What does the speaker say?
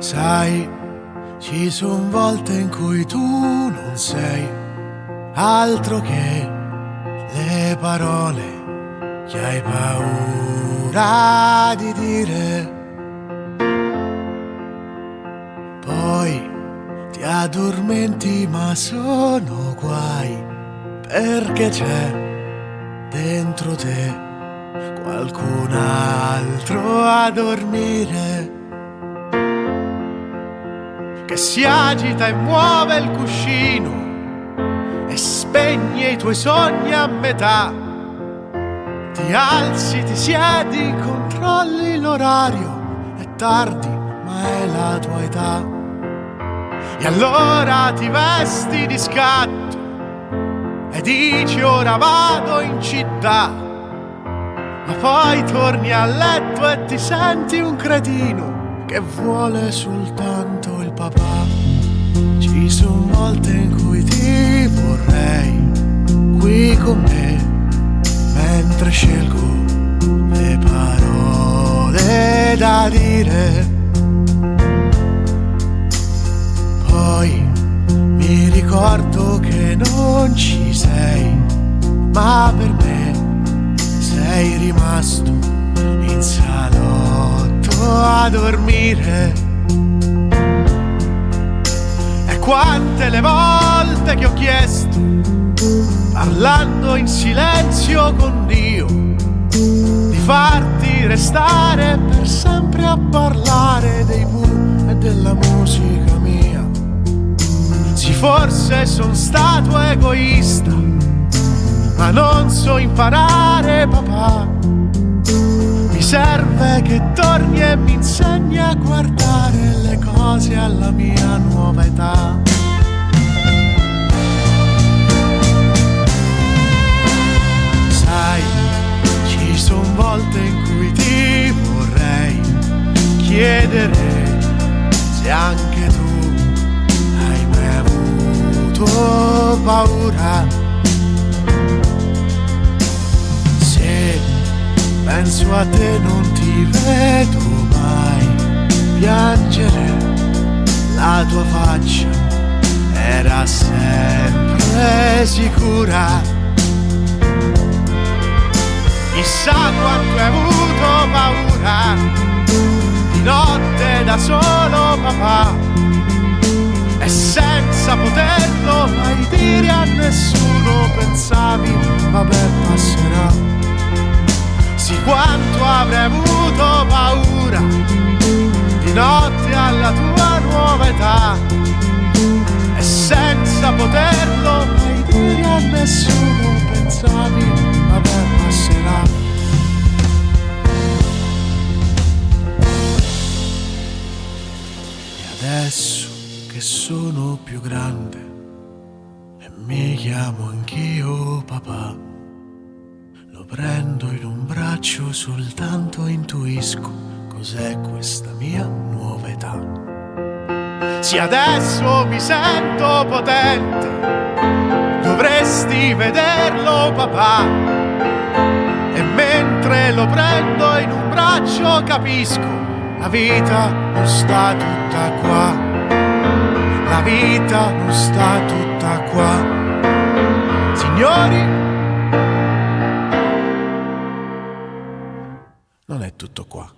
Sai, ci son volte in cui tu non sei altro che le parole che hai paura di dire. Poi ti addormenti ma sono guai, perché c'è dentro te qualcun altro a dormire, che si agita e muove il cuscino e spegne i tuoi sogni a metà. Ti alzi, ti siedi, controlli l'orario, è tardi ma è la tua età. E allora ti vesti di scatto e dici ora vado in città, ma poi torni a letto e ti senti un cretino che vuole soltanto il papà. Ci sono volte in cui ti vorrei qui con me, mentre scelgo le parole da dire. Poi mi ricordo che non ci sei, ma per me sei rimasto in salotto a dormire. E quante le volte che ho chiesto, parlando in silenzio con Dio, di farti restare per sempre a parlare dei Pooh e della musica mia. Sì, forse son stato egoista, ma non so imparare, papà. Mi serve che torni e mi insegni a guardare le cose alla mia nuova età. Sai, ci son volte in cui ti vorrei chiedere se anche tu hai mai avuto paura. Se penso a te non ti vedo mai piangere, la tua faccia era sempre sicura. Chissà quanto hai avuto paura di notte da solo, papà, e senza poterlo mai dire a nessuno pensavi vabbè passerà. Sì, quanto avrei avuto paura di notte alla tua nuova età, e senza poterlo mai dire a nessuno pensavi vabbè passerà. E adesso che sono più grande e mi chiamo anch'io papà, lo prendo in un braccio, soltanto intuisco cos'è questa mia nuova età. Sì, adesso mi sento potente, dovresti vederlo papà, e mentre lo prendo in un braccio capisco la vita non sta tutta qua, la vita non sta tutta qua. Signori, non è tutto qua.